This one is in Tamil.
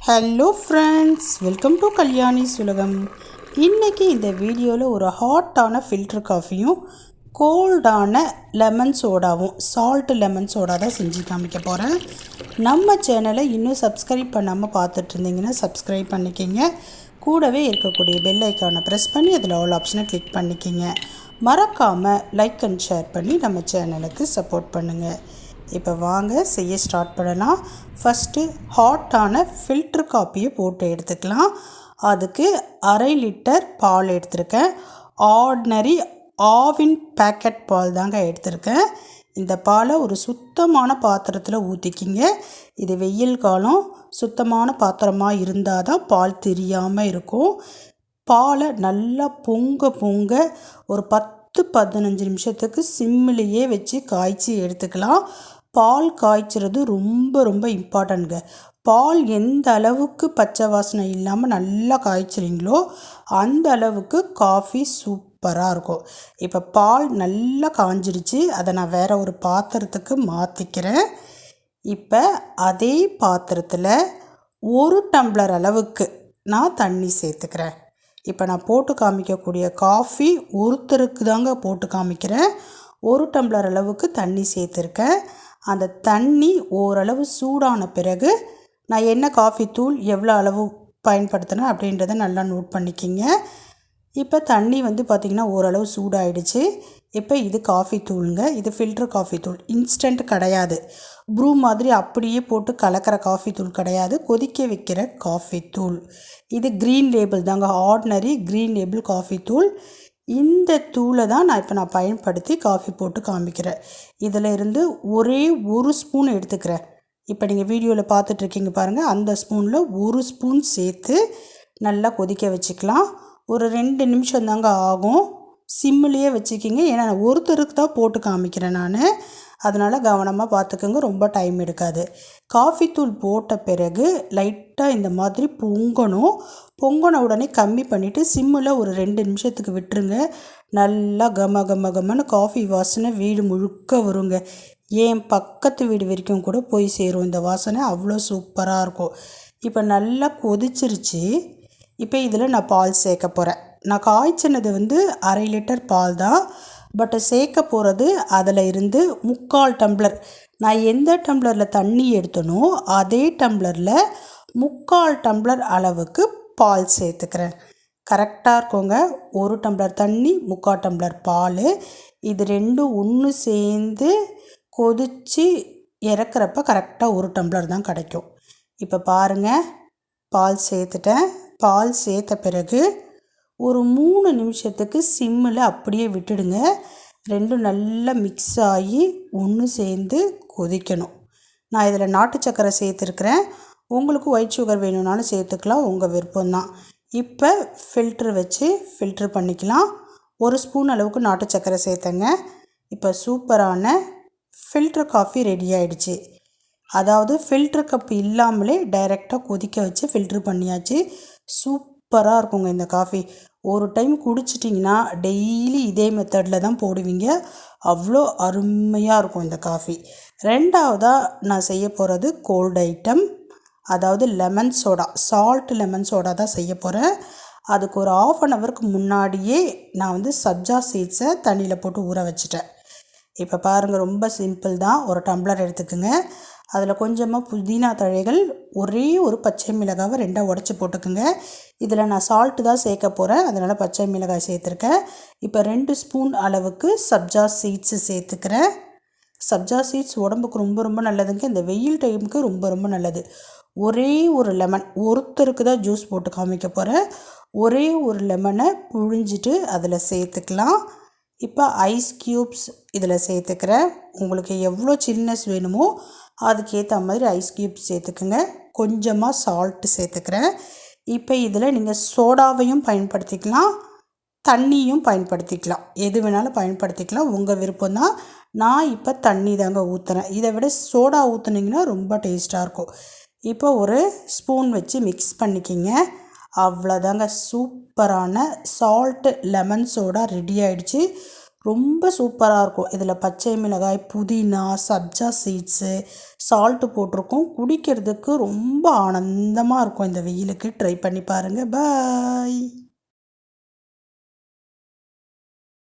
Hello friends, welcome to Kalyani சுலகம். இன்றைக்கி இந்த வீடியோவில் ஒரு ஹாட்டான ஃபில்டர் காஃபியும் கோல்டான லெமன் சோடாவும் சால்ட்டு லெமன் சோடா தான் செஞ்சு காமிக்க போகிறேன். நம்ம சேனலை இன்னும் சப்ஸ்கிரைப் பண்ணாமல் பார்த்துட்டு இருந்தீங்கன்னா சப்ஸ்கிரைப் பண்ணிக்கிங்க. கூடவே இருக்கக்கூடிய பெல் ஐக்கானை ப்ரெஸ் பண்ணி அதில் ஆல் ஆப்ஷனை கிளிக் பண்ணிக்கிங்க. மறக்காமல் லைக் அண்ட் ஷேர் பண்ணி நம்ம சேனலுக்கு சப்போர்ட் பண்ணுங்கள். இப்போ வாங்க செய்ய ஸ்டார்ட் பண்ணலாம். ஃபஸ்ட்டு ஹாட்டான ஃபில்ட்ரு காப்பியை போட்டு எடுத்துக்கலாம். அதுக்கு 1/2 லிட்டர் பால் எடுத்திருக்கேன். ஆர்டினரி ஆவின் பேக்கெட் பால் தாங்க எடுத்திருக்கேன். இந்த பாலை ஒரு சுத்தமான பாத்திரத்தில் ஊற்றிக்கிங்க. இது வெயில் காலம், சுத்தமான பாத்திரமாக இருந்தால் தான் பால் தெரியாமல் இருக்கும். பாலை நல்லா பொங்க ஒரு 10-15 நிமிஷத்துக்கு சிம்மிலேயே வச்சு காய்ச்சி எடுத்துக்கலாம். பால் காய்ச்சிறது ரொம்ப இம்பார்ட்டண்ட்ங்க. பால் எந்த அளவுக்கு பச்சை வாசனை இல்லாமல் நல்லா காய்ச்சிறீங்களோ அந்த அளவுக்கு காஃபி சூப்பராக இருக்கும். இப்போ பால் நல்லா காஞ்சிடுச்சு. அதை நான் வேறு ஒரு பாத்திரத்துக்கு மாற்றிக்கிறேன். இப்போ அதே பாத்திரத்தில் 1 டம்ளர் அளவுக்கு நான் தண்ணி சேர்த்துக்கிறேன். இப்போ நான் போட்டு காமிக்கக்கூடிய காஃபி ஒருத்தருக்கு தாங்க போட்டு காமிக்கிறேன். 1 டம்ளர் அளவுக்கு தண்ணி சேர்த்துருக்கேன். அந்த தண்ணி ஓரளவு சூடான பிறகு நான் என்ன காஃபி தூள் எவ்வளோ அளவு பயன்படுத்தினேன் அப்படின்றத நல்லா நோட் பண்ணிக்கிங்க. இப்போ தண்ணி பார்த்திங்கன்னா ஓரளவு சூடாயிடுச்சு. இப்போ இது காஃபி தூளுங்க. இது ஃபில்டர் காஃபி தூள், இன்ஸ்டன்ட் கிடையாது. ப்ரூ மாதிரி அப்படியே போட்டு கலக்கிற காஃபி தூள் கிடையாது, கொதிக்க வைக்கிற காஃபி தூள். இது க்ரீன் லேபிள் தாங்க, ஆர்டினரி க்ரீன் லேபிள் காஃபி தூள். இந்த தூளை தான் நான் பயன்படுத்தி காஃபி போட்டு காமிக்கிறேன். இதில் இருந்து ஒரே 1 ஸ்பூன் எடுத்துக்கிறேன். இப்போ நீங்கள் வீடியோவில் பார்த்துட்ருக்கீங்க பாருங்கள், அந்த ஸ்பூனில் 1 ஸ்பூன் சேர்த்து நல்லா கொதிக்க வச்சுக்கலாம். ஒரு 2 நிமிஷம் தாங்க ஆகும். சிம்மிலேயே வச்சுக்கிங்க. ஏன்னா நான் ஒருத்தருக்கு தான் போட்டு காமிக்கிறேன் நான், அதனால் கவனமாக பார்த்துக்கோங்க, ரொம்ப டைம் எடுக்காது. காஃபி தூள் போட்ட பிறகு லைட்டாக இந்த மாதிரி பொங்கின உடனே கம்மி பண்ணிவிட்டு சிம்மில் ஒரு 2 நிமிஷத்துக்கு விட்டுருங்க. நல்லா கமன்னு காஃபி வாசனை வீடு முழுக்க வருங்க. ஏன் பக்கத்து வீடு வரைக்கும் கூட போய் சேரும் இந்த வாசனை, அவ்வளோ சூப்பராக இருக்கும். இப்போ நல்லா கொதிச்சிருச்சு. இப்போ இதில் நான் பால் சேர்க்க போகிறேன். நான் காய்ச்சினது 1/2 லிட்டர் பால் தான், பட் சேர்க்க போகிறது அதில் இருந்து 3/4 டம்ளர். நான் எந்த டம்ளரில் தண்ணி எடுத்தனோ அதே டம்ளரில் 3/4 டம்ளர் அளவுக்கு பால் சேர்த்துக்கிறேன். கரெக்டாக இருக்குங்க. 1 டம்ளர் தண்ணி, 3/4 டம்ளர் பால். இது ரெண்டும் ஒன்று சேர்ந்து கொதித்து இறக்குறப்ப கரெக்டாக 1 டம்ளர் தான் கிடைக்கும். இப்போ பாருங்கள், பால் சேர்த்துட்டேன். பால் சேர்த்த பிறகு ஒரு 3 நிமிஷத்துக்கு சிம்மில் அப்படியே விட்டுடுங்க. ரெண்டும் நல்லா மிக்ஸ் ஆகி ஒன்று சேர்ந்து கொதிக்கணும். நான் இதில் நாட்டு சக்கரை சேர்த்துருக்குறேன். உங்களுக்கு ஒயிட் சுகர் வேணும்னாலும் சேர்த்துக்கலாம், உங்கள் விருப்பம்தான். இப்போ ஃபில்ட்ரு வச்சு ஃபில்ட்ரு பண்ணிக்கலாம். 1 ஸ்பூன் அளவுக்கு நாட்டு சக்கரை சேர்த்தங்க. இப்போ சூப்பரான ஃபில்ட்ரு காஃபி ரெடி ஆகிடுச்சு. அதாவது ஃபில்ட்ரு கப் இல்லாமலே டைரெக்டாக கொதிக்க வச்சு ஃபில்ட்ரு பண்ணியாச்சு. சூப்பராக இருக்குங்க இந்த காஃபி. ஒரு டைம் குடிச்சிட்டிங்கன்னா டெய்லி இதே மெத்தடில் தான் போடுவீங்க. அவ்வளோ அருமையாக இருக்கும் இந்த காஃபி. ரெண்டாவதாக நான் செய்ய போகிறது கோல்டு ஐட்டம், அதாவது lemon soda, salt lemon soda தான் செய்ய போகிறேன். அதுக்கு ஒரு 1/2 ஹவருக்கு முன்னாடியே நான் சப்ஜா சீட்ஸை தண்ணியில் போட்டு ஊற வச்சுட்டேன். இப்போ பாருங்கள், ரொம்ப சிம்பிள் தான். ஒரு டம்ளர் எடுத்துக்கோங்க. அதில் கொஞ்சமாக புதினா தழைகள், ஒரே ஒரு பச்சை மிளகாவை 2ஆக உடச்சி போட்டுக்குங்க. இதில் நான் சால்ட்டு தான் சேர்க்க போகிறேன், அதனால் பச்சை மிளகாய் சேர்த்துருக்கேன். இப்போ 2 ஸ்பூன் அளவுக்கு சப்ஜா சீட்ஸு சேர்த்துக்கிறேன். சப்ஜா சீட்ஸ் உடம்புக்கு ரொம்ப நல்லதுங்க. இந்த வெயில் டைமுக்கு ரொம்ப நல்லது. ஒரே ஒரு லெமன், ஒருத்தருக்கு தான் ஜூஸ் போட்டு காமிக்க போகிறேன். ஒரே ஒரு லெமனை புழிஞ்சிட்டு அதில் சேர்த்துக்கலாம். இப்போ ஐஸ் க்யூப்ஸ் இதில் சேர்த்துக்கிறேன். உங்களுக்கு எவ்வளோ சில்னஸ் வேணுமோ அதுக்கேற்ற மாதிரி ஐஸ் க்யூப்ஸ் சேர்த்துக்குங்க. கொஞ்சமாக சால்ட்டு சேர்த்துக்கிறேன். இப்போ இதில் நீங்கள் சோடாவையும் பயன்படுத்திக்கலாம், தண்ணியும் பயன்படுத்திக்கலாம், எது வேணாலும் பயன்படுத்திக்கலாம், உங்கள் விருப்பம்தான். நான் இப்போ தண்ணி தாங்க ஊற்றுறேன். இதை விட சோடா ஊற்றுனீங்கன்னா ரொம்ப டேஸ்ட்டாக இருக்கும். இப்போ ஒரு ஸ்பூன் வச்சு மிக்ஸ் பண்ணிக்கிங்க. அவ்வளோதாங்க, சூப்பரான சால்ட்டு லெமன் சோடா ரெடி ஆகிடுச்சு. ரொம்ப சூப்பராக இருக்கும். இதில் பச்சை மிளகாய், புதினா, சப்ஜா சீட்ஸு, சால்ட்டு போட்டிருக்கோம். குடிக்கிறதுக்கு ரொம்ப ஆனந்தமாக இருக்கும். இந்த வெயிலுக்கு ட்ரை பண்ணி பாருங்கள். பாய்.